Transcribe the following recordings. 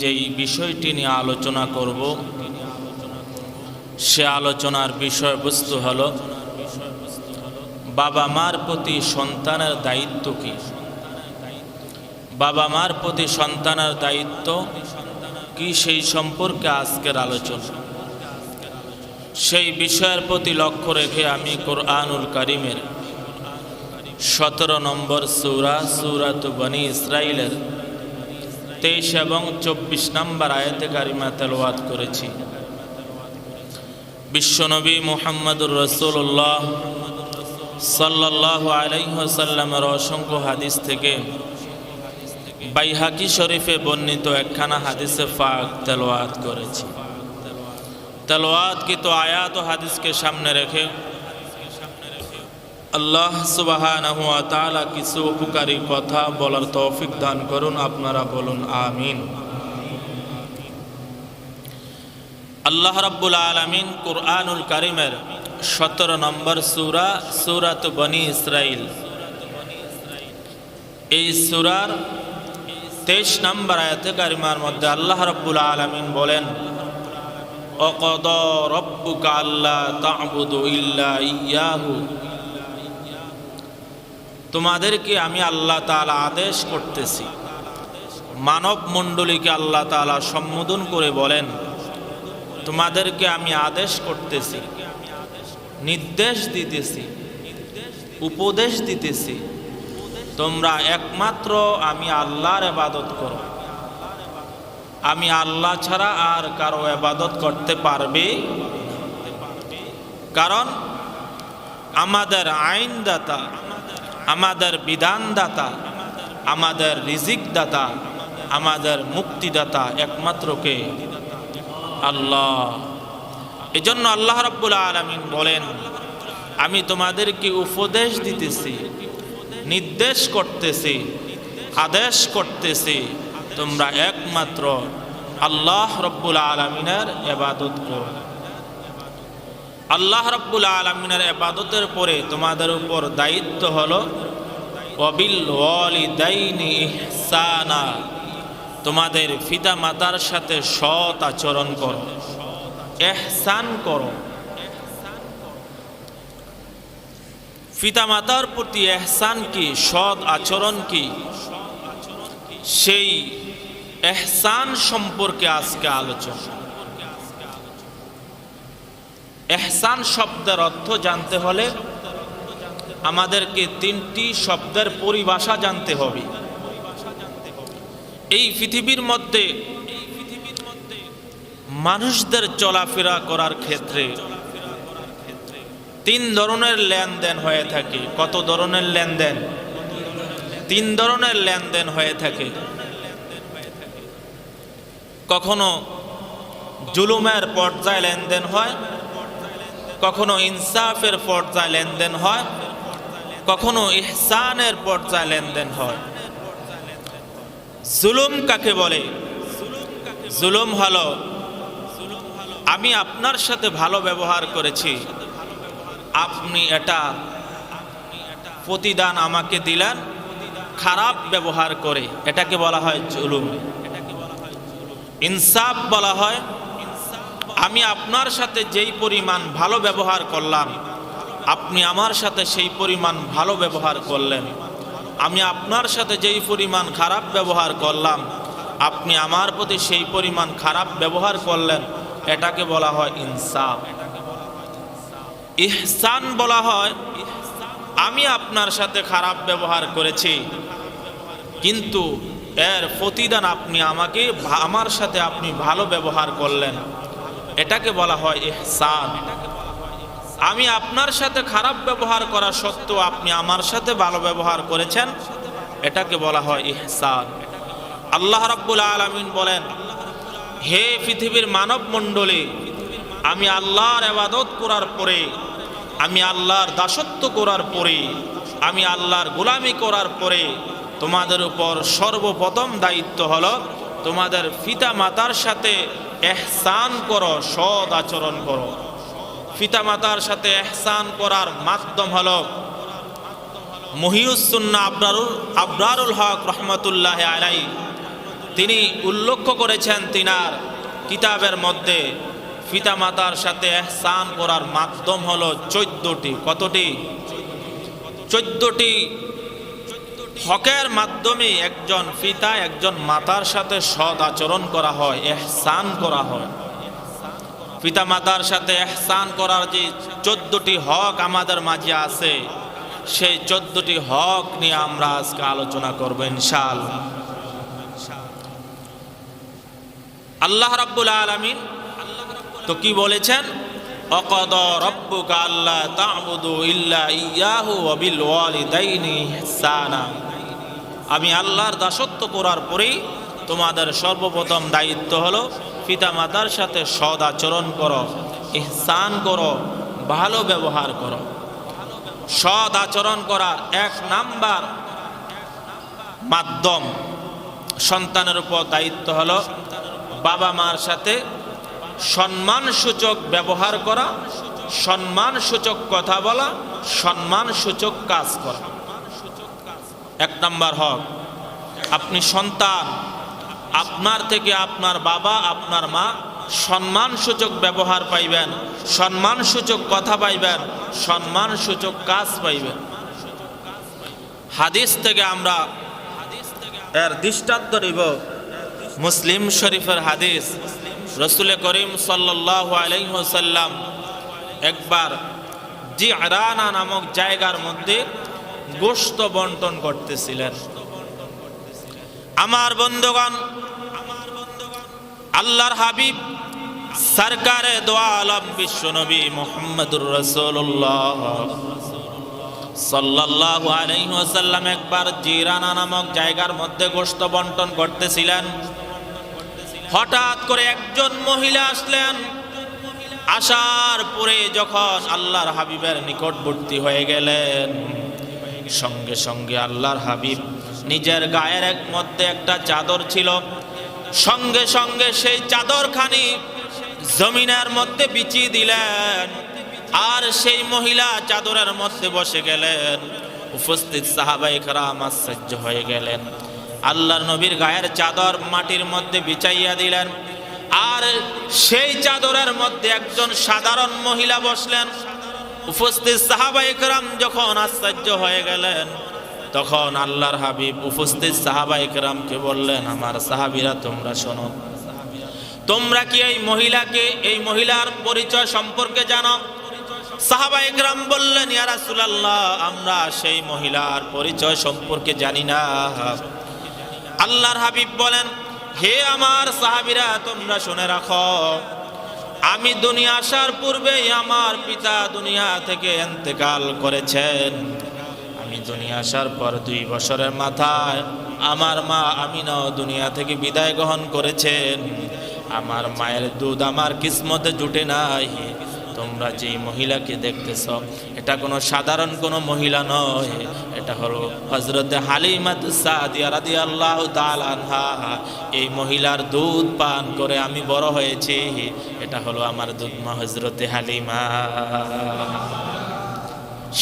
যেই বিষয়টি নিয়ে আলোচনা করব সে আলোচনার বিষয়বস্তু হলো বাবা মার প্রতি সন্তানের দায়িত্ব কি। বাবা মার প্রতি সন্তানের দায়িত্ব কি সেই সম্পর্কে আজকের আলোচনা। সেই বিষয়ের প্রতি লক্ষ্য রেখে আমি কোরআনুল কারীমের 17 নম্বর সূরা সূরাত বনী ইসরাইলের 23 এবং 24 নম্বর আয়াতে কারিমা তেলাওয়াত করেছি। বিশ্বনবী মুহাম্মদুর রাসূলুল্লাহ সাল্লাল্লাহু আলাইহি ওয়াসাল্লামের অসংখ্য হাদিস থেকে বাইহাকি শরীফে বর্ণিত একখানা হাদিসে পাক তেলাওয়াত করেছি। তেলাওয়াতকৃত আয়াত ও হাদিসকে সামনে রেখে আল্লাহ সুবহানাহু ওয়া তাআলা কিছু উপকারী কথা বলার তৌফিক দান করুন। আপনারা বলুন আমিন। আল্লাহ রাব্বুল আলামিন কুরআনুল কারীমের 17 নম্বর সূরা সূরাত বনী ইসরাইল, এই সূরার 23 নম্বর আয়াতে কারিমার মধ্যে আল্লাহ রাব্বুল আলামিন বলেন, ওয়াকাদা রাব্বুকা আল্লা তা'বুদু ইল্লা ইয়্যাহু, তোমাদেরকে আমি আল্লাহ তাআলা আদেশ করতেছি। মানব মণ্ডলীকে আল্লাহ তাআলা সম্বোধন করে বলেন, তোমাদেরকে আমি আদেশ করতেছি, নির্দেশ দিতেছি, উপদেশ দিতেছি, তোমরা একমাত্র আমি আল্লাহর ইবাদত করো। আমি আল্লাহ ছাড়া আর কারো ইবাদত করতে পারবে? কারণ আমাদের আইনদাতা, আমাদের বিধানদাতা, আমাদের রিজিক দাতা, আমাদের মুক্তিদাতা একমাত্র কে? আল্লাহ। এজন্য আল্লাহ রাব্বুল আলামিন বলেন, আমি তোমাদেরকে উপদেশ দিতেছি, নির্দেশ করতেছি, আদেশ করতেছি, তোমরা একমাত্র আল্লাহ রাব্বুল আলামিনের ইবাদত করো। আল্লাহ রাব্বুল আলামিনের ইবাদতের পরে তোমাদের উপর দায়িত্ব হলো ওয়াবিল ওয়ালিদাইনি ইহসানা, তোমাদের পিতা মাতার সাথে সৎ আচরণ করো, ইহসান করো। পিতা মাতার প্রতি ইহসান কি, সৎ আচরণ কি, সেই ইহসান সম্পর্কে আজকে আলোচনা। ইহসান শব্দের অর্থ জানতে হলে আমাদেরকে 3টি শব্দের পরিভাষা জানতে হবে। এই পৃথিবীর মধ্যে মানুষদের চলাফেরা করার ক্ষেত্রে 3 ধরনের লেনদেন হয়ে থাকে। কত ধরনের লেনদেন? 3 ধরনের লেনদেন হয়ে থাকে। কখনো জুলুমের পর্যায়ে লেনদেন হয়, কখনো ইনসাফের পর্যায়ে লেনদেন হয়, কখনো ইহসানের পর্যায়ে লেনদেন হয়। জুলুম কাকে বলে? জুলুম হলো আমি আপনার সাথে ভালো ব্যবহার করেছি, আপনি এটা প্রতিদান আমাকে দিলেন খারাপ ব্যবহার করে, এটাকে বলা হয় জুলুম। ইনসাফ বলা হয় আমি আপনার সাথে যেই পরিমাণ ভালো ব্যবহার করলাম, আপনি আমার সাথে সেই পরিমাণ ভালো ব্যবহার করলেন। আমি আপনার সাথে যেই পরিমাণ খারাপ ব্যবহার করলাম, আপনি আমার প্রতি সেই পরিমাণ খারাপ ব্যবহার করলেন, এটাকে বলা হয় ইনসাফ। ইহসান বলা হয় আমি আপনার সাথে খারাপ ব্যবহার করেছি, কিন্তু এর প্রতিদান আপনি আমাকে আমার সাথে আপনি ভালো ব্যবহার করলেন, এটাকে বলা হয় ইহসান। আমি আপনার সাথে খারাপ ব্যবহার করা সত্ত্বেও আপনি আমার সাথে ভালো ব্যবহার করেছেন, এটাকে বলা হয় ইহসান। আল্লাহ রাব্বুল আলামিন বলেন, হে পৃথিবীর মানব মণ্ডলী, আমি আল্লাহর ইবাদত করার পরে, আমি আল্লাহর দাসত্ব করার পরে, আমি আল্লাহর গোলামি করার পরে তোমাদের উপর সর্বপ্রথম দায়িত্ব হলো তোমাদের পিতা মাতার সাথে ইহসান করো, সৎ আচরণ করো। পিতা মাতার সাথে ইহসান করার মাধ্যম হলো মহিউস সুন্নাহ আবরারুল হক রহমতুল্লাহ আলাইহি তিনি উল্লেখ করেছেন তিনার কিতাবের মধ্যে পিতামাতার সাথে ইহসান করার মাধ্যম হলো 14টি। কতটি? 14টি হকের মাধ্যমে একজন পিতা একজন মাতার সাথে সৎ আচরণ করা হয়, ইহসান করা হয়। পিতা মাতার সাথে ইহসান করার যে 14টি হক আমাদের মাঝে আছে, সেই 14টি হক নিয়ে আমরা আজকে আলোচনা করব ইনশাআল্লাহ। আল্লাহ রাব্বুল আলামিন তো কি বলেছেন? ওয়াকাদা রাব্বুকা আল্লা তা'বুদু ইল্লা ইয়্যাহু ওয়া বিল ওয়ালিদাইনি ইহসানা। আমি আল্লাহর দাসত্ব করার পরেই তোমাদের সর্বপ্রথম দায়িত্ব হলো পিতামাতার সাথে সৎ আচরণ করো, ইহসান করো, ভালো ব্যবহার করো। সৎ আচরণ করার 1 নাম্বার মাধ্যম সন্তানের উপর দায়িত্ব হলো বাবা মার সাথে সম্মানসূচক ব্যবহার করা, সম্মানসূচক কথা বলা, সম্মানসূচক কাজ করা। 1 নাম্বার হক। আপনি সন্তান, আপনার থেকে আপনার বাবা আপনার মা সম্মানসূচক ব্যবহার পাইবেন, সম্মানসূচক কথা পাইবেন, সম্মানসূচক কাজ পাইবেন। হাদিস থেকে আমরা এর দৃষ্টান্ত নিব। মুসলিম শরীফের হাদিস, রাসূল করিম সাল্লাল্লাহু আলাইহি ওয়াসাল্লাম একবার জি'রানা নামক জায়গার মধ্যে গোশত বন্টন করতেছিলেন। আমার বন্ধুগণ, আল্লাহর হাবিব সরকারে দো আলম বিশ্বনবী মুহাম্মদুর রাসূলুল্লাহ সাল্লাল্লাহু আলাইহি ওয়াসাল্লাম একবার জি'রানা নামক জায়গার মধ্যে গোশত বন্টন করতেছিলেন। হঠাৎ করে একজন মহিলা আসলেন। আসার পরে যখন আল্লাহর হাবিবের নিকটবর্তী হয়ে গেলেন, সঙ্গে সঙ্গে আল্লাহর হাবিব নিজের গায়ের মধ্যে একটা চাদর ছিল, সঙ্গে সঙ্গে সেই চাদরখানি জমিনের মধ্যে বিছিয়ে দিলেন। আর সেই মহিলা চাদরের মধ্যে বসে গেলেন। উপস্থিত সাহাবায়ে কেরাম আশ্চর্য হয়ে গেলেন। আল্লাহর নবীর গায়ের চাদর মাটির মধ্যে বিছাইয়া দিলেন, আর সেই চাদরের মধ্যে একজন সাধারণ মহিলা বসলেন। উপস্থিত সাহাবায়ে কেরাম যখন আশ্চর্য হয়ে গেলেন, তখন আল্লাহর হাবিব উপস্থিত সাহাবায়ে কেরামকে বললেন, আমার সাহাবীরা তোমরা শোনো, তোমরা কি এই মহিলার পরিচয় সম্পর্কে জানো? সাহাবায়ে কেরাম বললেন, ইয়া রাসূলুল্লাহ, আমরা সেই মহিলার পরিচয় সম্পর্কে জানি না। আল্লাহর হাবিব বলেন, হে আমার সাহাবীরা, তোমরা শুনে রাখো, আমি দুনিয়া আসার পূর্বেই আমার পিতা দুনিয়া থেকে ইন্তেকাল করেছেন। আমি দুনিয়া আসার পর 2 বছরের মাথায় আমার মা আমিনাও দুনিয়া থেকে বিদায় গ্রহণ করেছেন। আমার মায়ের দুধ আমার কিসমতে জুটে নাই। তোমরা যেই মহিলাকে দেখতেছ, এটা কোনো সাধারণ কোনো মহিলা নয়, এটা হলো হযরতে হালিমাতু সাদিয়া রাদিয়াল্লাহু তাআলা আনহা। এই মহিলার দুধ পান করে আমি বড় হয়েছি। এটা হলো আমার দুধ মা হযরতে হালিমা।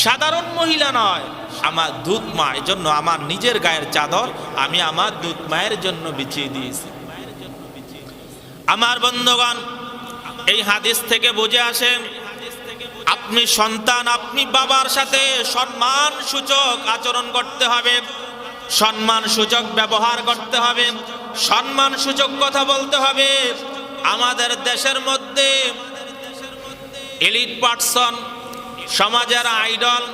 সাধারণ মহিলা নয়, আমার দুধ মা। এজন্য আমার নিজের গায়ের চাদর আমি আমার দুধ মায়ের জন্য বিছিয়ে দিয়েছি। আমার বন্ধুগণ, এই হাদিস থেকে বুঝে আসেন, আপনি সন্তান, আপনি বাবার সাথে সম্মান সূচক আচরণ করতে হবে, সম্মান সূচক ব্যবহার করতে হবে, সম্মান সূচক কথা বলতে হবে। আমাদের দেশের মধ্যে এলিট পার্সন, সমাজের আইডল,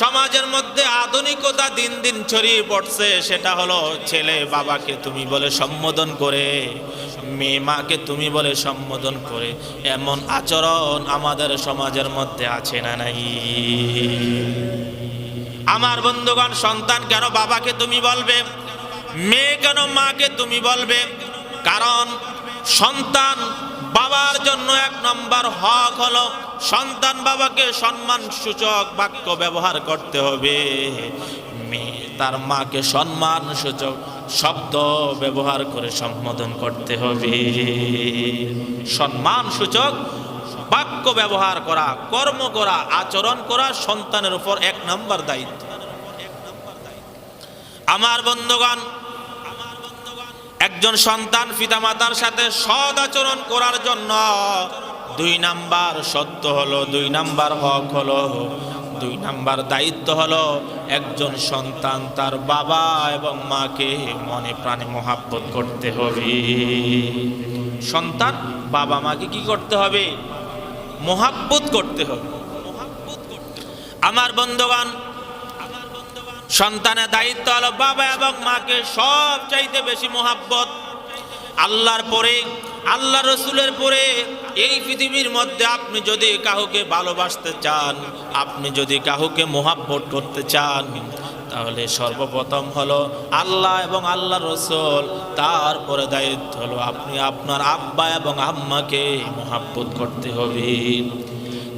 সমাজের মধ্যে আধুনিকতা দিন দিন ছড়িয়ে পড়ছে। সেটা হলো ছেলে বাবাকে তুমি বলে সম্বোধন করে, মেয়ে মাকে তুমি বলে সম্বোধন করে। এমন আচরণ আমাদের সমাজের মধ্যে আছে না নাই? আমার বন্ধুগণ, সন্তান কেন বাবাকে তুমি বলবে, মেয়ে কেন মাকে তুমি বলবে? কারণ সন্তান বাবার জন্য 1 নম্বর হক হলো সন্তান বাবাকে সম্মান সূচক বাক্য ব্যবহার করতে হবে। মেয়ে তার মাকে সম্মান সূচক শব্দ ব্যবহার করে সম্বোধন করতে হবে। সম্মান সূচক বাক্য ব্যবহার করা, কর্ম করা, আচরণ করা সন্তানের উপর 1 নম্বর দায়িত্ব। আমার বন্ধুগণ, একজন সন্তান পিতামাতার সাথে সৎ আচরণ করার জন্য 2 নাম্বার সত্য হলো, 2 নাম্বার হক হলো, 2 নাম্বার দায়িত্ব হলো একজন সন্তান তার বাবা এবং মাকে মনে প্রাণে মহাব্বত করতে হবে। সন্তান বাবা মাকে কি করতে হবে? মহাব্বত করতে হবে। আমার বন্ধুগণ, সন্তানের দায়িত্ব হলো বাবা এবং মাকে সব চাইতে বেশি মহাব্বত। আল্লাহর পরে, আল্লাহ রসুলের পরে এই পৃথিবীর মধ্যে আপনি যদি কাউকে ভালোবাসতে চান, আপনি যদি কাউকে মহাব্বত করতে চান, তাহলে সর্বপ্রথম হলো আল্লাহ এবং আল্লাহ রসুল, তারপরে দায়িত্ব হলো আপনি আপনার আব্বা এবং আম্মাকে মহাব্বত করতে হবে।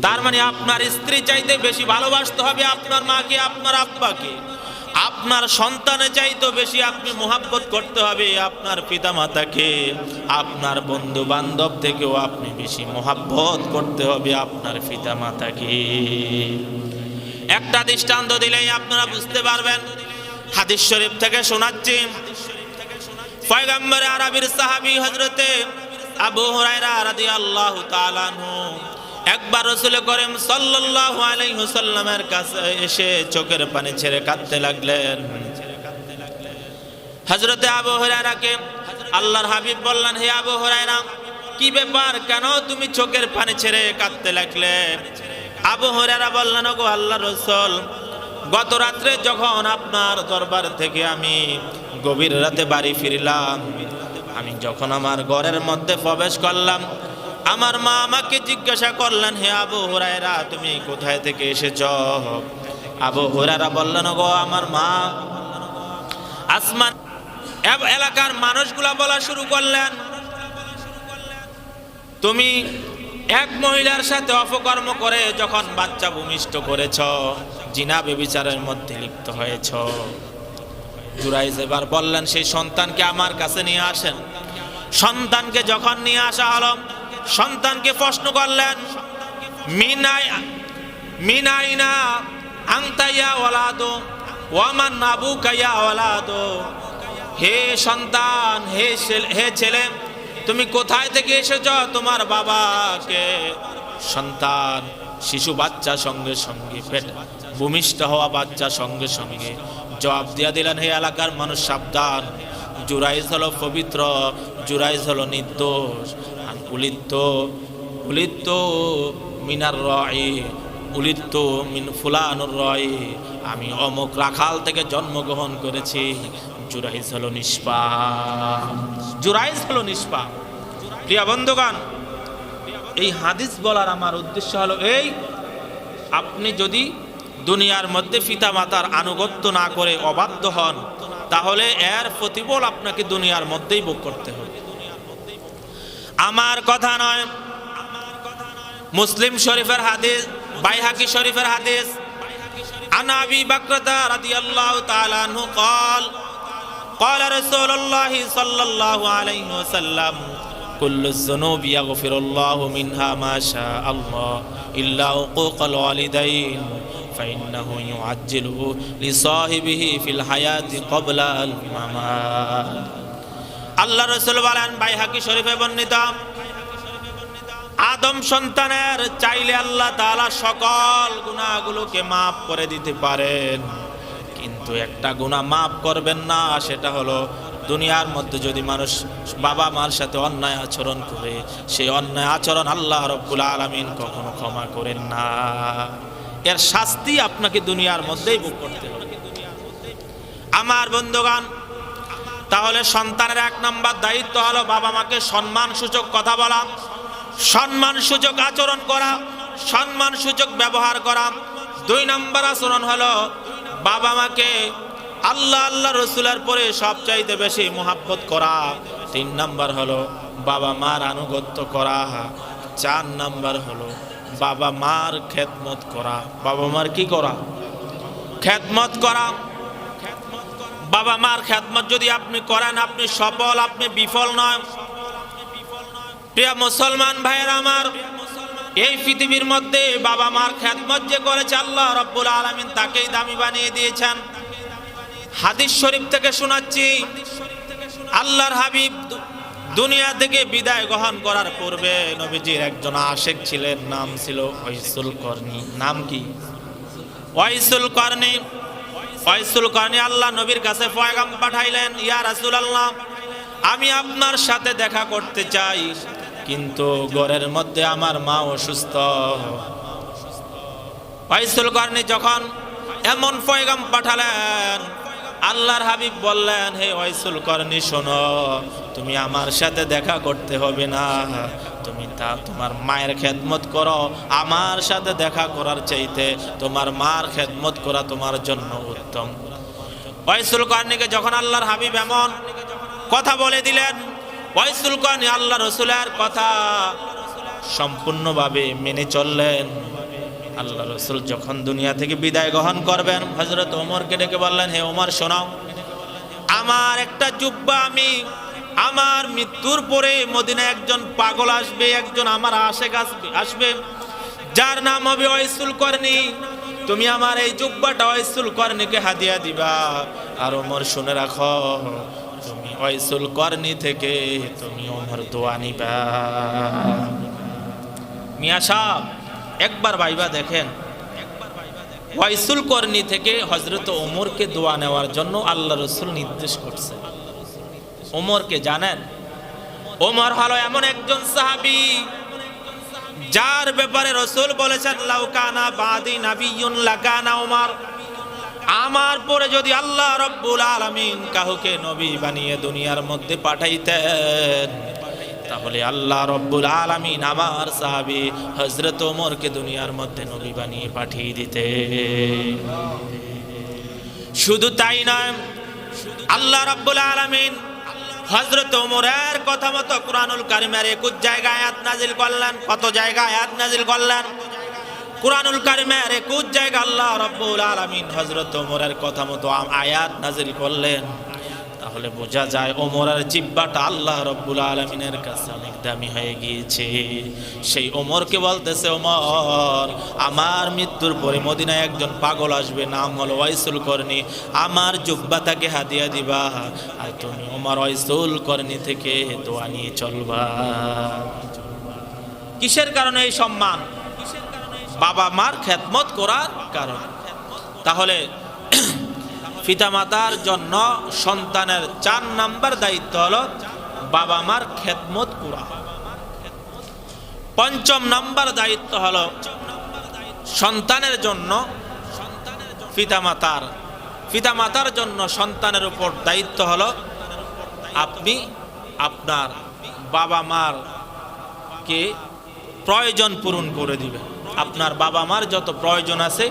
তার মানে আপনার স্ত্রী চাইতে বেশি ভালোবাসতে হবে আপনার মাকে, আপনার আব্বাকে। আপনার সন্তানের চাইতে বেশি আপনি মহাব্বত করতে হবে আপনার পিতামাতাকে। আপনার বন্ধু বান্ধব থেকেও আপনি বেশি মহাব্বত করতে হবে আপনার পিতামাতাকে। একটা দৃষ্টান্ত দিলেই আপনারা বুঝতে পারবেন। হাদিস শরীফ থেকে শোনাচ্ছি, পয়গম্বর আরবির সাহাবী হযরতে আবু হুরায়রা রাদিয়াল্লাহু তাআলা আনহু একবার রাসূল করিম সাল্লাল্লাহু আলাইহি ওয়াসাল্লামের কাছে এসে চোখের পানি ছেড়ে কাঁদতে লাগলেন। হযরতে আবু হুরায়রাকে আল্লাহর হাবিব বললেন, হে আবু হুরায়রা, কি ব্যাপার, কেন তুমি চোখের পানি ছেড়ে কাঁদতে লাগলে? আবু হুরায়রা বললেন, ওগো আল্লাহর রাসূল, গত রাত্রে যখন আপনার দরবার থেকে আমি গভীর রাতে বাড়ি ফিরলাম, আমি যখন আমার ঘরের মধ্যে প্রবেশ করলাম, আমার মা আমাকে জিজ্ঞাসা করলেন, হে আবু হুরায়রা, তুমি কোথায় থেকে এসেছো? আবু হুরায়রা বললেন, ওগো আমার মা। আসমান এলাকার মানুষগুলা বলা শুরু করলেন, তুমি এক মহিলার সাথে অপকর্ম করে যখন বাচ্চা ভূমিষ্ঠ করেছ, জিনা ব্যভিচারের মধ্যে লিপ্ত হয়েছ। জুরাইজ এবার বললেন, সেই সন্তানকে আমার কাছে নিয়ে আসেন। সন্তানকে যখন নিয়ে আসা হলো, সন্তানকে প্রশ্ন করলেন, মিনাইনা আনতা ইয়া ওয়ালাদু ওয়া মান আবুকা ইয়া ওয়ালাদু। হে সন্তান, হে ছেলে, তুমি কোথায় থেকে এসেছ? তোমার বাবাকে। সন্তান, শিশু বাচ্চা সঙ্গে সঙ্গে ভূমিষ্ঠ হওয়া বাচ্চা সঙ্গে সঙ্গে জবাব দিয়া দিলেন, হে এলাকার মানুষ সাবধান, জুরাইজ হলো পবিত্র, জুরাইজ হলো নির্দোষ। উলিত মিনার রয়, উলিত মিন ফুলানুর রয়, আমি অমুক রাখাল থেকে জন্মগ্রহণ করেছি। জুরাইজ হলো নিষ্পাপ, জুরাইজ হলো নিষ্পাপ। প্রিয় বন্ধুগণ, এই হাদিস বলার আমার উদ্দেশ্য হলো এই, আপনি যদি দুনিয়ার মধ্যে পিতা মাতার আনুগত্য না করে অবাধ্য হন, তাহলে এর প্রতিফল আপনাকে দুনিয়ার মধ্যেই ভোগ করতে হবে। আমার কথা নয়, মুসলিম শরীফের হাদিস, বাইহাকি শরীফের হাদিস। আন আবি বকরতা রাদিয়াল্লাহু তাআলা আনহু قال قال رسول الله صلى الله عليه وسلم كل الذنوب يغفر الله منها ما شاء الله إلا عقوق الوالدين فإنه يعجل لصاحبه في الحياة قبل الممات। আল্লাহ রাসূল বলেন, বাইহাকি শরীফে বর্ণিত, আদম সন্তানের চাইলে আল্লাহ তাআলা সকল গুনাহগুলোকে মাফ করে দিতে পারেন, কিন্তু একটা গুনাহ মাফ করবেন না, সেটা হলো দুনিয়ার মধ্যে যদি মানুষ বাবা মার সাথে অন্যায় আচরণ করে, সেই অন্যায় আচরণ আল্লাহ রাব্বুল আলামিন কখনো ক্ষমা করেন না। এর শাস্তি আপনাকে দুনিয়ার মধ্যেই ভোগ করতে হবে। আমার বন্ধুগণ, তাহলে সন্তানের 1 নম্বর দায়িত্ব হলো বাবা মাকে সম্মানসূচক কথা বলা, সম্মানসূচক আচরণ করা, সম্মানসূচক ব্যবহার করা। 2 নম্বর আচরণ হলো বাবা মাকে আল্লাহ আল্লাহ রসুলের পরে সবচাইতে বেশি মুহাব্বত করা। 3 নম্বর হলো বাবা মার আনুগত্য করা। 4 নম্বর হলো বাবা মার খেদমত করা। বাবা মার কি করা? খেদমত করা। বাবা মার খেদমত যদি আপনি করেন, আপনি সফল, আপনি বিফল নয়। প্রিয় মুসলমান ভাইয়েরা আমার, এই পৃথিবীর মধ্যে বাবা মার খেদমত যে করেছে, আল্লাহ রাব্বুল আলামিন তাকেই দামি বানিয়ে দিয়েছেন। হাদিস শরীফ থেকে শোনাচ্ছি, আল্লাহর হাবিব দুনিয়া থেকে বিদায় গ্রহণ করার পূর্বে নবীজির একজন আশেক ছিলেন, নাম ছিল ওয়াইসুল করনি। নাম কি? ওয়াইসুল করনি। ওয়াইসুল করনি আল্লাহ নবীর কাছে পয়গাম পাঠাইলেন, ইয়া রাসূলুল্লাহ, আমি আপনার সাথে দেখা করতে চাই, কিন্তু ঘরের মধ্যে আমার মা অসুস্থ। ওয়াইসুল করনি যখন এমন পয়গাম পাঠালেন, আল্লাহর হাবিব বললেন, হে ওয়াইসুল করনি, শোনো, তুমি আমার সাথে দেখা করতে হবে না, তুমি তোমার মায়ের খেদমত করো। আমার সাথে দেখা করার চাইতে তোমার মার খেদমত করা তোমার জন্য উত্তম। ওয়াইসুল করনিকে যখন আল্লাহর হাবিব এমন কথা বলে দিলেন, ওয়াইসুল করনি আল্লাহ রসুলের কথা সম্পূর্ণভাবে মেনে চললেন। আল্লাহ রসুল যখন দুনিয়া থেকে বিদায় গ্রহণ করবেন, হযরত ওমরকে ডেকে বললেন, হে ওমর, শোনাও, আমার একটা জুব্বা, আমি আমার মৃত্যুর পরে মদিনায় একজন পাগল আসবে, একজন আমার আশেক আসবে, যার নাম হবে ওয়াইসুল করনি। তুমি আমার এই জুব্বাটা ওয়াইসুল করনিকে হাদিয়া দিবা। আর ওমর, শুনে রাখো, তুমি ওয়াইসুল করনি থেকে তুমি ওমর দোয়া নিবা। মিয়া সাহেব, একবার ভাইবা দেখেন, ওয়াইসুল করনি থেকে হযরত ওমরকে দোয়া নেওয়ার জন্য আল্লাহ রসুল নির্দেশ করছে। ওমরকে জানেন? ওমর হলো এমন একজন সাহাবী যার ব্যাপারে রসুল বলেছেন, লাউ কানা বাদি নাবিয়্যুন লাকানা ওমর, আমার পরে যদি আল্লাহ রাব্বুল আলামিন কাউকে নবী বানিয়ে দুনিয়ার মধ্যে পাঠাইতেন, তাহলে আল্লাহ রাব্বুল আলামিন আমার সাহাবী হযরত ওমরকে দুনিয়ার মধ্যে নবী বানিয়ে পাঠিয়ে দিতে। শুধু তাই নয়, আল্লাহ রাব্বুল আলামিন হযরত ওমরের কথা মতো কুরআনুল কারীমের 21 জায়গায় আয়াত নাজিল করলেন। কত জায়গায় আয়াত নাজিল করলেন? কুরআনুল কারীমের 21 জায়গায় আল্লাহ রাব্বুল আলামিন হযরত ওমরের কথা মতো আয়াত নাজিল করলেন। তাহলে বোঝা যায় ওমরের জিহ্বাটা আল্লাহ রাব্বুল আলামিনের কাছে অনেক দামি হয়ে গিয়েছে। সেই ওমরকে বলতেছে, ওমর, আমার মৃত্যুর পরে মদিনায় একজন পাগল আসবে, নাম হলো ওয়াইসুল করনি, আমার জিহ্বা তাকে হাদিয়া দিবা, আর তুমি ওমর ওয়াইসুল করনি থেকে দোয়া নিয়ে চলবা। কিসের কারণে এই সম্মান? বাবা মার খেদমত করার কারণে। তাহলে পিতামাতার জন্য সন্তানের 4 নাম্বার দায়িত্ব হলো বাবা মার খেদমত করা। 5ম নাম্বার দায়িত্ব হলো সন্তানের জন্য পিতামাতার জন্য সন্তানের উপর দায়িত্ব হলো আপনি আপনার বাবা মার কে প্রয়োজন পূরণ করে দিবেন। আপনার বাবা মার যত প্রয়োজন আছে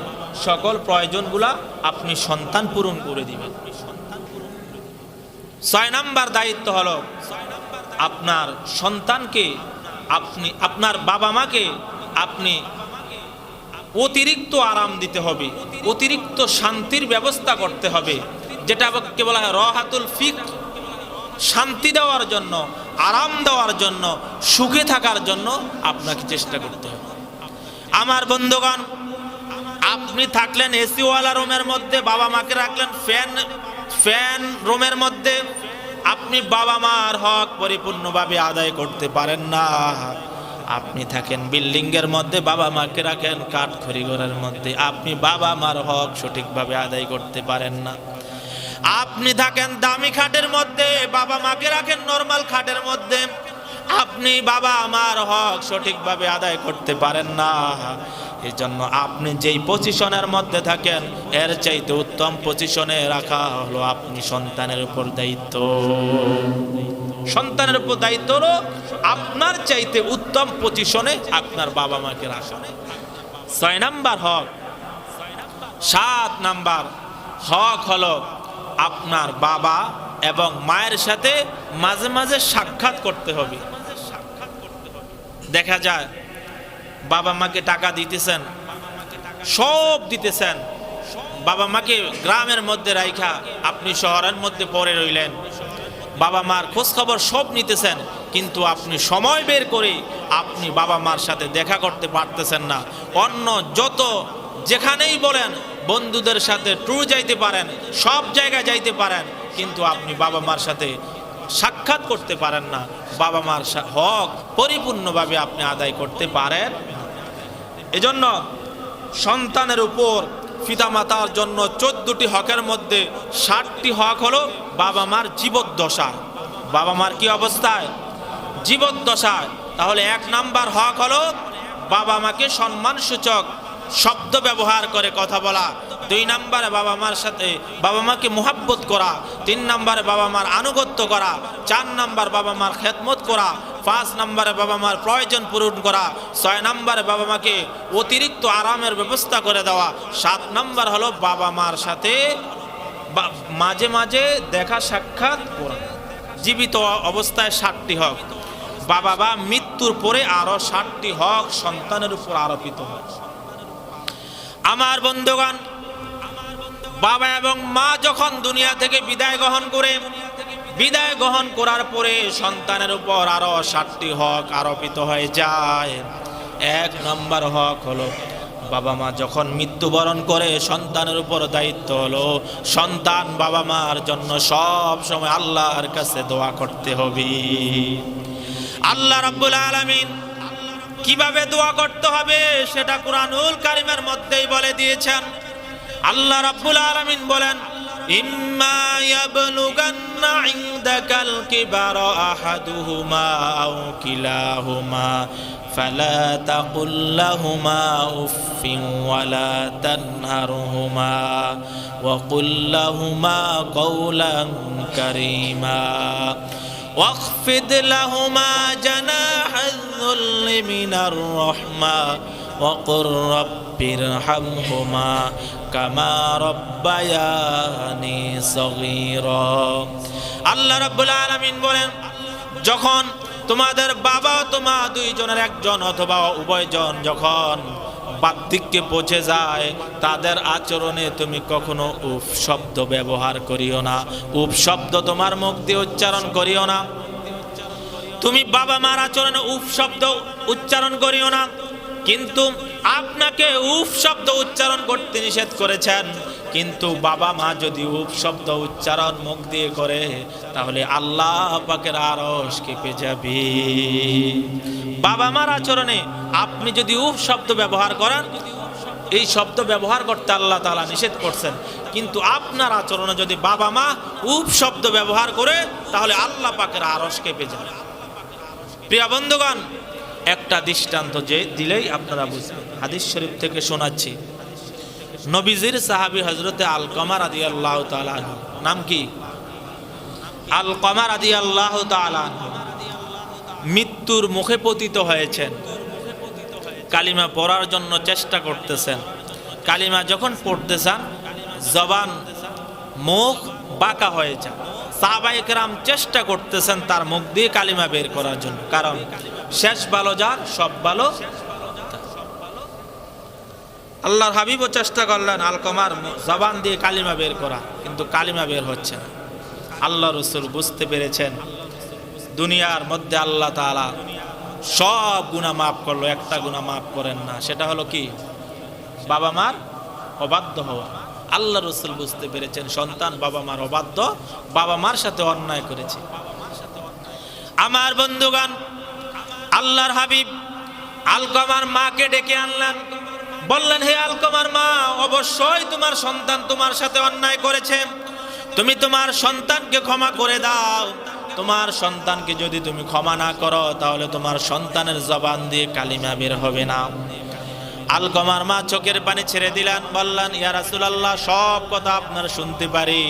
সকল প্রয়োজনগুলা আপনি সন্তান পূরণ করে দিবেন। 6 নাম্বার দায়িত্ব হলো আপনার সন্তানকে আপনি আপনার বাবা মাকে আপনি অতিরিক্ত আরাম দিতে হবে, অতিরিক্ত শান্তির ব্যবস্থা করতে হবে, যেটাকে বলা হয় রাহাতুল ফিক। শান্তি দেওয়ার জন্য, আরাম দেওয়ার জন্য, সুখে থাকার জন্য আপনাকে চেষ্টা করতে হবে। আমার বন্ধুগণ, আপনি থাকলেন এসিওয়ালা রুমের মধ্যে, বাবা মাকে রাখলেন ফ্যান রুমের মধ্যে, আপনি বাবা মার হক পরিপূর্ণভাবে আদায় করতে পারেন না। আপনি থাকেন বিল্ডিং এর মধ্যে, বাবা মাকে রাখেন কাঠখড়ি ঘরের মধ্যে, আপনি বাবা মার হক সঠিকভাবে আদায় করতে পারেন না। আপনি থাকেন দামি খাটের মধ্যে, বাবা মাকে রাখেন নরমাল খাটের মধ্যে, আপনি বাবা আমার হক সঠিকভাবে আদায় করতে পারেন না। এই জন্য আপনি যেই পজিশনের মধ্যে থাকেন এর চাইতে উত্তম পজিশনে রাখা হলো আপনি সন্তানের উপর দায়িত্ব। সন্তানের উপর দায়িত্ব হলো আপনার চাইতে উত্তম পজিশনে আপনার বাবা মাকে রাখা। 6 নাম্বার হক। 7 নাম্বার হক হলো আপনার বাবা এবং মায়ের সাথে মাঝে মাঝে সাক্ষাৎ করতে হবে। দেখা যায় বাবা মাকে টাকা দিতেছেন, সব দিতেছেন, বাবা মাকে গ্রামের মধ্যে রাইখা আপনি শহরের মধ্যে পড়ে রইলেন, বাবা মার খোঁজ খবর সব নিতেছেন, কিন্তু আপনি সময় বের করে আপনি বাবা মার সাথে দেখা করতে পারতেছেন না। অন্য যত যেখানেই বলেন বন্ধুদের সাথে ট্যুর যাইতে পারেন, সব জায়গায় যাইতে পারেন, কিন্তু আপনি বাবা মার সাথে সাক্ষাৎ করতে পারেন না, বাবা মার হক পরিপূর্ণভাবে আপনি আদায় করতে পারেন। এজন্য সন্তানের উপর পিতামাতার জন্য 14টি হকের মধ্যে 7টি হক হলো বাবা মার জীবদ্দশায়। বাবা মার কি অবস্থায়? জীবদ্দশায়। তাহলে 1 নাম্বার হক হলো বাবা মাকে সম্মানসূচক শব্দ ব্যবহার করে কথা বলা। 2 নম্বরে বাবা মার সাথে বাবা মাকে মুহাব্বত করা। 3 নম্বরে বাবা মার আনুগত্য করা। 4 নম্বর বাবা মার খেদমত করা। 5 নম্বরে বাবা মার প্রয়োজন পূরণ করা। 6 নম্বরে বাবা মাকে অতিরিক্ত আরামের ব্যবস্থা করে দেওয়া। 7 নম্বর হলো বাবা মার সাথে মাঝে মাঝে দেখা সাক্ষাৎ করা। জীবিত অবস্থায় 7টি হক, বাবা বা মৃত্যুর পরে আরো 7টি হক সন্তানের উপর আরোপিত হয়। আমার বন্ধুগণ, বাবা এবং মা যখন দুনিয়া থেকে বিদায় গ্রহণ করার পরে সন্তানের উপর আরো 7টি হক আরোপিত হয়ে যায়। 1 নম্বর হক হলো বাবা মা যখন মৃত্যুবরণ করে সন্তানের উপর দায়িত্ব হলো সন্তান বাবা মার জন্য সব সময় আল্লাহর কাছে দোয়া করতে হবে। আল্লাহ রাব্বুল আলামিন কিভাবে দোয়া করতে হবে সেটা কুরআনুল কারীমের মধ্যেই বলে দিয়েছেন। আল্লাহ রাব্বুল আলামিন বলেন, ইম্মা ইয়াবলুগান্না ইনদাকাল কিবারা আহাদুহুমা আও কিলাহুমা ফালা তাকুল লাহুমা উফফিন ওয়ালা তানহারহুমা ওয়া কুল লাহুমা কওলান কারীমা واخفض لهما جناح الذل من الرحمة وقل رب ارحمهما كما ربياني صغيرا। আল্লাহ রাব্বুল আলামিন বলেন, যখন তোমাদের বাবা তোমা দুইজনের একজন অথবা উভয়জন যখন বার্ধক্যে পৌঁছে যায় তাদের আচরণে তুমি কখনো উফ শব্দ ব্যবহার করিও না। উফ শব্দ তোমার মুখ দিয়ে উচ্চারণ করিও না। তুমি বাবা মার আচরণে উফ শব্দ উচ্চারণ করিও না। কিন্তু আপনাকে উফ শব্দ উচ্চারণ করতে নিষেধ করেছেন, কিন্তু বাবা মা যদি উফ শব্দ উচ্চারণ মুখ দিয়ে করে তাহলে আল্লাহ পাকের আরশ কেঁপে যাবে। বাবা মার আচরণে আপনি যদি উফ শব্দ ব্যবহার করেন, এই শব্দ ব্যবহার করতে আল্লাহ তাআলা নিষেধ করছেন, কিন্তু আপনার আচরণে যদি বাবা মা উফ শব্দ ব্যবহার করে তাহলে আল্লাহ পাকের আরশ কেঁপে যাবে। প্রিয় বন্ধুগণ, একটা দৃষ্টান্ত যে দিলেই আপনারা বুঝবেন। হাদিস শরীফ থেকে শোনাচ্ছি, নবীজির সাহাবী হযরতে আলকামা রাদিয়াল্লাহু তাআলা আনহু, নাম কি? আলকামা রাদিয়াল্লাহু তাআলা আনহু মৃত্যুর মুখে পতিত হয়েছেন। কালিমা পড়ার জন্য চেষ্টা করতেছেন। কালিমা যখন পড়তেছেন জবান মুখ বাঁকা হয়ে যায়। সাহাবায়ে কেরাম চেষ্টা করতেছেন তার মুখ দিয়ে কালিমা বের করার জন্য, কারণ শেষ ভালো যার সব ভালো। আল্লাহর হাবিবও চেষ্টা করলেন আলকামার জবান দিয়ে কালিমা বের করা, কিন্তু কালিমা বের হচ্ছে না। আল্লাহ রাসূল বুঝতে পেরেছেন দুনিয়ার মধ্যে আল্লাহ তাআলা সব গুনাহ মাফ করলো, একটা গুনাহ মাফ করেন না, সেটা হলো কি? বাবা মার অবাধ্য হওয়া। আল্লাহ রাসূল বুঝতে পেরেছেন সন্তান বাবা মার অবাধ্য, বাবা মার সাথে অন্যায় করেছে। আমার বন্ধুগণ, আল্লাহর হাবিব আলকামার মাকে ডেকে আনলেন, বললেন, হে আলকামার মা, অবশ্যই তোমার সন্তান তোমার সাথে অন্যায় করেছে, তুমি তোমার সন্তানকে ক্ষমা করে দাও। তোমার সন্তানকে যদি তুমি ক্ষমা না করো তাহলে তোমার সন্তানের জবান দিয়ে কালিমা বের হবে না। আলকামার মা চোখের পানি ছেড়ে দিলেন, বললেন, ইয়া রাসূলুল্লাহ, সব কথা আপনার শুনতে পারি,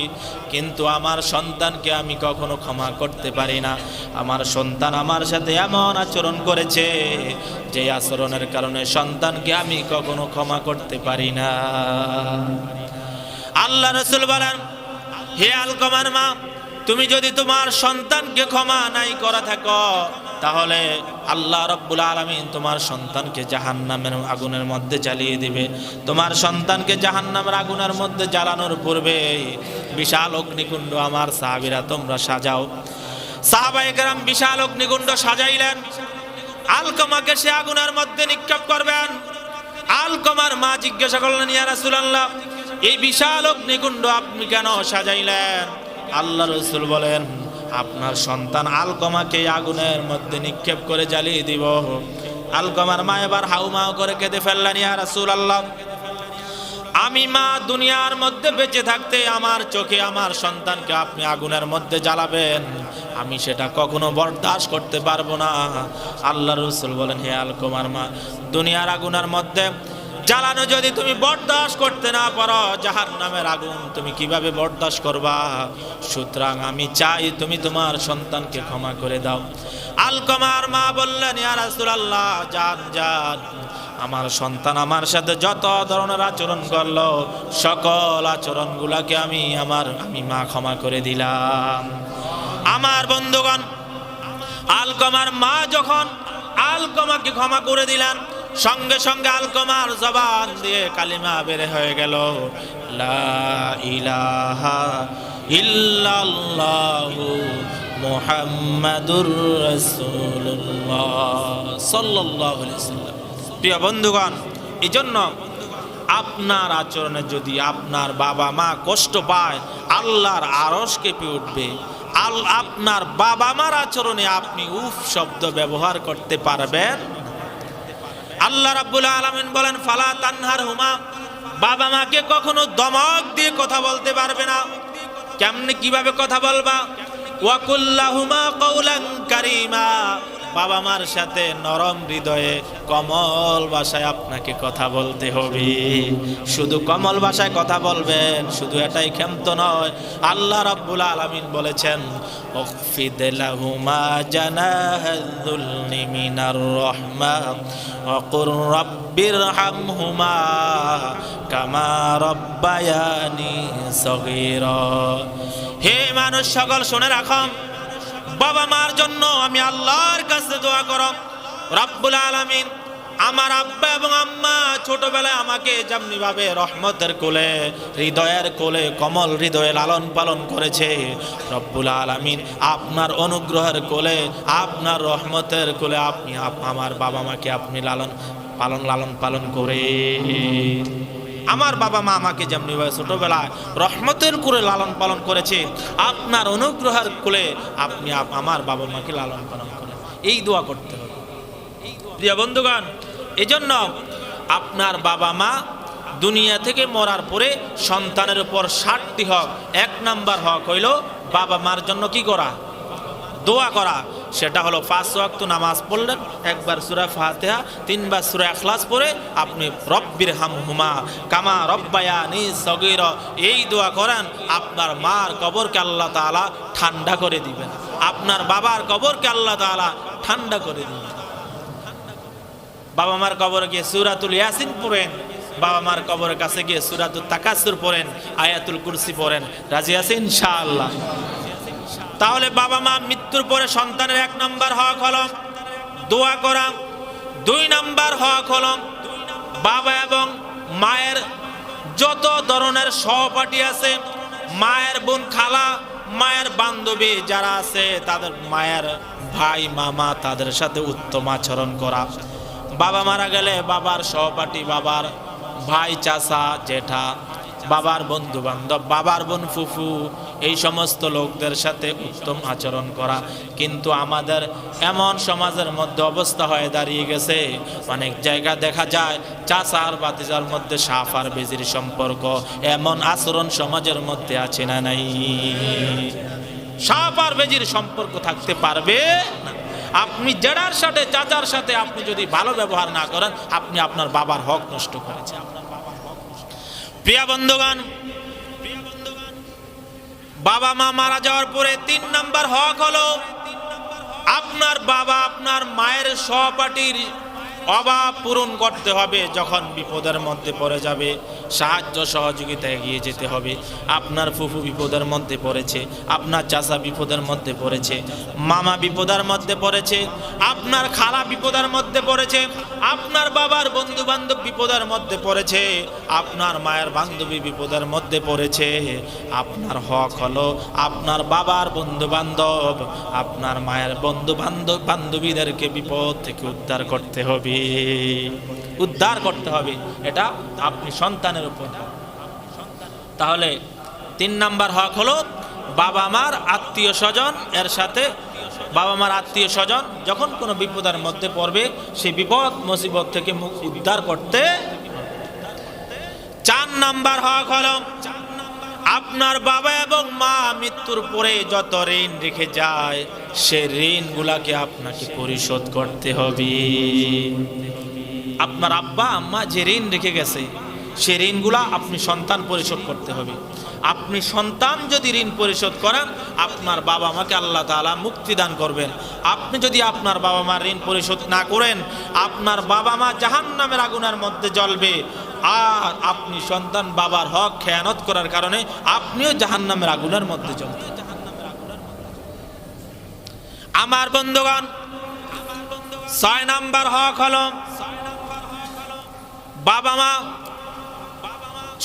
কিন্তু আমার সন্তানকে আমি কখনো ক্ষমা করতে পারি না। আমার সন্তান আমার সাথে এমন আচরণ করেছে যে আচরণের কারণে সন্তানকে আমি কখনো ক্ষমা করতে পারি না। আল্লাহ রাসূল বলেন, হে আলকামার মা, তুমি যদি তোমার সন্তানকে ক্ষমা নাই করা থাকো তাহলে আল্লাহ রাব্বুল আলামিন তোমার সন্তানকে জাহান্নামের আগুনের মধ্যে জ্বালিয়ে দিবে। তোমার সন্তানকে জাহান্নামের আগুনের মধ্যে জ্বালানোর পূর্বে বিশাল অগ্নিকুণ্ড আমার সাহাবীরা তোমরা সাজাও। সাহাবায়ে কেরাম বিশাল অগ্নিকুণ্ড সাজাইলেন, আলকামাকে সে আগুনের মধ্যে নিক্ষেপ করবেন। আলকামার মা জিজ্ঞাসা করলেন, ইয়া রাসূলুল্লাহ, এই বিশাল অগ্নিকুণ্ড আপনি কেন সাজাইলেন? আল্লাহ রাসূল বলেন, আপনার সন্তান আলকমাকে আগুনের মধ্যে নিক্ষেপ করে জ্বালিয়ে দিব। আলকমার মা এবার হাউমাউ করে কেঁদে ফেললেন, ইয়া রাসূলুল্লাহ, আমি মা দুনিয়ার মধ্যে বেঁচে থাকতে আমার চোখে আমার সন্তানকে আপনি আগুনের মধ্যে জ্বালাবেন, আমি সেটা কখনো বরদাস্ত করতে পারবো না। আল্লাহর রাসূল বলেন, হে আলকমার মা, দুনিয়ার আগুনের মধ্যে জ্বালানো যদি তুমি বরদাস্ত করতে না পারো, জাহান্নামের আগুন তুমি কিভাবে বরদাস্ত করবা? সুতরাং আমি চাই তুমি তোমার সন্তানকে ক্ষমা করে দাও। আলকমার মা বললেন, ইয়া রাসূলুল্লাহ, যান, আমার সন্তান আমার সাথে যত ধরনের আচরণ করলো সকল আচরণগুলোকে আমি মা ক্ষমা করে দিলাম। আমার বন্ধুগণ, আলকমার মা যখন আলকমাকে ক্ষমা করে দিলেন, সঙ্গে সঙ্গে আলকমার জবান দিয়ে কালিমা বের হয়ে গেল, লা ইলাহা ইল্লাল্লাহু মুহাম্মাদুর রাসূলুল্লাহ সাল্লাল্লাহু আলাইহি ওয়াসাল্লাম। প্রিয় বন্ধুগণ, এই জন্য আপনার আচরণে যদি আপনার বাবা মা কষ্ট পায়, আল্লাহর আরশ কেঁপে উঠবে। আপনার বাবা মার আচরণে আপনি উফ শব্দ ব্যবহার করতে পারবেন? আল্লাহ রাব্বুল আলামিন বলেন, ফালা তানহারহুমা, বাবা মাকে কখনো দমক দিয়ে কথা বলতে পারবে না। কেমনে, কিভাবে কথা বলবা? ওয়া কুল্লাহুমা কাওলান কারীমা, বাবা মার সাথে নরম হৃদয়ে কোমল ভাষায় আপনাকে কথা বলতে হবে। শুধু কোমল ভাষায় কথা বলবেন, শুধু এটাই ক্ষমতা নয়। আল্লাহ রাব্বুল আলামিন বলেছেন, উখফিদ লাহুমা জানাহাযুল্লি মিনার রাহমা ওয়া কুর রাব্বিরহামহুমা কামা রাব্বায়ানি সগীরা। হে মানুষ সকল শুনে রাখো, বাবা মার জন্য আমি আল্লাহর কাছে দোয়া করো, রব্বুল আলামিন আমার আব্বা এবং আম্মা ছোটবেলায় আমাকে যেমনি ভাবে রহমতের কোলে, হৃদয়ের কোলে, কমল হৃদয়ে লালন পালন করেছে, রব্বুল আলামিন আপনার অনুগ্রহের কোলে, আপনার রহমতের কোলে আপনি আমার বাবা মাকে আপনি লালন পালন করে। আমার বাবা মা আমাকে যেমনি ভাবে ছোটবেলায় রহমতের কোলে লালন পালন করেছে, আপনার অনুগ্রহের কোলে আপনি আমার বাবা মাকে লালন পালন করেন। এই দোয়া করতে হবে। প্রিয় বন্ধুগণ, এজন্য আপনার বাবা মা দুনিয়া থেকে মরার পরে সন্তানের উপর 60টি হক। 1 নাম্বার হক হইল বাবা মার জন্য কি করা? দোয়া করা। সেটা হলো 5 ওয়াক্ত নামাজ পড়লেন, একবার সূরা ফাতিহা, 3 বার সূরা ইখলাস পড়ে আপনি রব্বিরহামহুমা কামা রব্বায়ানি সগীরা, এই দোয়া করেন। আপনার মার কবরকে আল্লাহ তাআলা ঠান্ডা করে দিবেন, আপনার বাবার কবরকে আল্লাহ তাআলা ঠান্ডা করে দিবেন। বাবা মার কবরে গিয়ে সূরাতুল ইয়াসিন পড়েন, বাবা মার কবরের কাছে গিয়ে সূরাতুত তাকাসুর পড়েন, আয়াতুল কুরসি পড়েন। রাজি আছেন ইনশাআল্লাহ? তাহলে বাবা মা মৃত্যুর পরে সন্তানের 1 নাম্বার হক হলো দোয়া করা। 2 নাম্বার হক হলো বাবা এবং মায়ের যত ধরনের সহপাঠী আছে, মায়ের বোন, খালা, মায়ের বান্ধবী যারা আছে, তাদের মায়ের ভাই, মামা, তাদের সাথে উত্তম আচরণ করা। বাবা মারা গেলে বাবার সহপাঠী, বাবার ভাই, চাচা, জেঠা, বাবার বন্ধু বান্ধব, বাবার বোন, ফুফু, এই সমস্ত লোকদের সাথে উত্তম আচরণ করা। কিন্তু আমাদের এমন সমাজের মধ্যে অবস্থা হয়ে দাঁড়িয়ে গেছে, অনেক জায়গা দেখা যায় চাচা আর ভাতিজার মধ্যে সাপ আর বেজির সম্পর্ক। এমন আচরণ সমাজের মধ্যে আছে না নাই? সাপ আর বেজির সম্পর্ক থাকতে পারবে না। আপনি জেঠার সাথে, চাচার সাথে আপনি যদি ভালো ব্যবহার না করেন, আপনি আপনার বাবার হক নষ্ট করেছেন। প্রিয় বন্ধুগণ, বাবা মা মারা যাওয়ার পরে 3 নাম্বার হক হলো আপনার বাবা আপনার মায়ের সহপাঠীর অভাব পূরণ করতে হবে। যখন বিপদের মধ্যে পড়ে যাবে, সাহায্য সহযোগিতা এগিয়ে যেতে হবে। আপনার ফুফু বিপদের মধ্যে পড়েছে, আপনার চাচা বিপদের মধ্যে পড়েছে, মামা বিপদের মধ্যে পড়েছে, আপনার খালা বিপদের মধ্যে পড়েছে, আপনার বাবার বন্ধু বান্ধব বিপদের মধ্যে পড়েছে, আপনার মায়ের বান্ধবী বিপদের মধ্যে পড়েছে। আপনার হক হলো আপনার বাবার বন্ধু বান্ধব, আপনার মায়ের বন্ধু বান্ধবীদেরকে বিপদ থেকে উদ্ধার করতে হবে, উদ্ধার করতে হবে। এটা আপনি সন্তানের উপর। তাহলে 3 নাম্বার হক হলো বাবা মার আত্মীয় স্বজন এর সাথে বাবা মার আত্মীয় স্বজন যখন কোনো বিপদের মধ্যে পড়বে সেই বিপদ মুসিবত থেকে মুখ উদ্ধার করতে। 4 নাম্বার হক হলো আপনার বাবা এবং মা মৃত্যুর পরে যত ঋণ রেখে যায় সে ঋণগুলাকে আপনাকে পরিশোধ করতে হবে। আপনার আব্বা আম্মা যে ঋণ রেখে গেছে সে ঋণগুলা আপনি সন্তান পরিশোধ করতে হবে। আপনি সন্তান যদি ঋণ পরিশোধ করেন আপনার বাবা মাকে আল্লাহ তাআলা মুক্তি দান করবেন। আপনি যদি আপনার বাবা মার ঋণ পরিশোধ না করেন আপনার বাবা মা জাহান্নামের আগুনের মধ্যে জ্বলবে, আর আপনি সন্তান বাবার হক খেয়ানত করার কারণে আপনিও জাহান্নামের আগুনের মধ্যে জ্বলবেন। আমার বন্ধুগণ, 6 নাম্বার হক হলো বাবা মা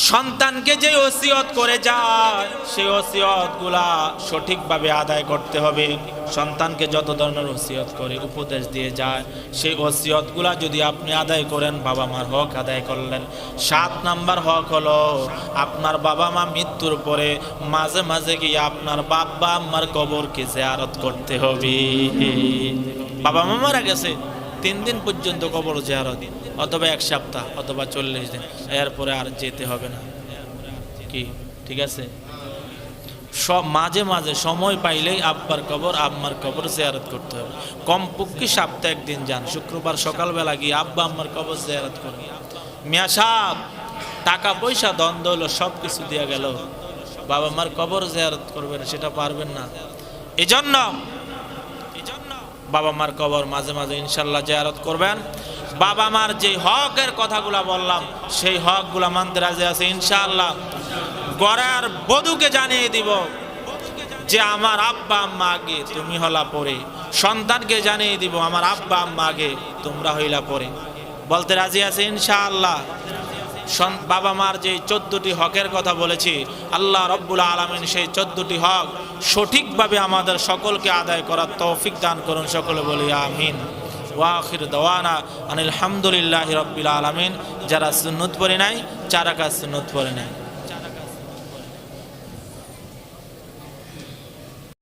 সন্তানকে যে ওসিয়ত করে যায় সেই ওসিয়তগুলা সঠিকভাবে আদায় করতে হবে। সন্তানকে যত ধরনের ওসিয়ত করে উপদেশ দিয়ে যায় সেই ওসিয়তগুলা যদি আপনি আদায় করেন বাবা মার হক আদায় করলেন। 7 নাম্বার হক হলো আপনার বাবা মা মৃত্যুর পরে মাঝে মাঝে গিয়ে আপনার বাবা আম্মার কবরকে জিয়ারত করতে হবে। বাবা মা মারা গেছে 3 দিন পর্যন্ত কবর জিয়ারত, অথবা 1 সপ্তাহ অথবা 40 দিন, এরপরে আর যেতে হবে না। কি ঠিক আছে? সব মাঝে মাঝে সময় পাইলেই আব্বার কবর আম্মার কবর জিয়ারত করতে হবে। কমপক্ষে সপ্তাহে 1 দিন যান, শুক্রবার সকালবেলা গিয়ে আব্বা আম্মার কবর জিয়ারত করুন। মিয়া সাহেব টাকা পয়সা ধন দৌলত সব কিছু দিয়ে গেল, বাবা মার কবর জিয়ারত করবেন সেটা পারবেন না। এজন্য বাবা মার কবর মাঝে মাঝে ইনশাল্লাহ জিয়ারত করবেন। বাবা মার যে হকের কথাগুলা বললাম সেই হকগুলা মানতে রাজি আছে ইনশাআল্লাহ। ঘরের বধূকে জানিয়ে দিব যে আমার আব্বা আম্মা আগে তুমি হলা পরে, সন্তানকে জানিয়ে দিব আমার আব্বা আম্মা আগে তোমরা হইলা পরে। বলতে রাজি আছে ইনশাআল্লাহ। বাবা মার যে 14টি হকের কথা বলেছি আল্লাহ রব্বুল আলামিন সেই 14টি হক সঠিকভাবে আমাদের সকলকে আদায় করার তৌফিক দান করুন। সকলে বলি আমিন। ওয়া আখির দাওয়ানা আনিল হামদুলিল্লাহি রাব্বিল আলামিন। যারা সুন্নত পড়ে নাই 4 রাকাত সুন্নত পড়ে নাই।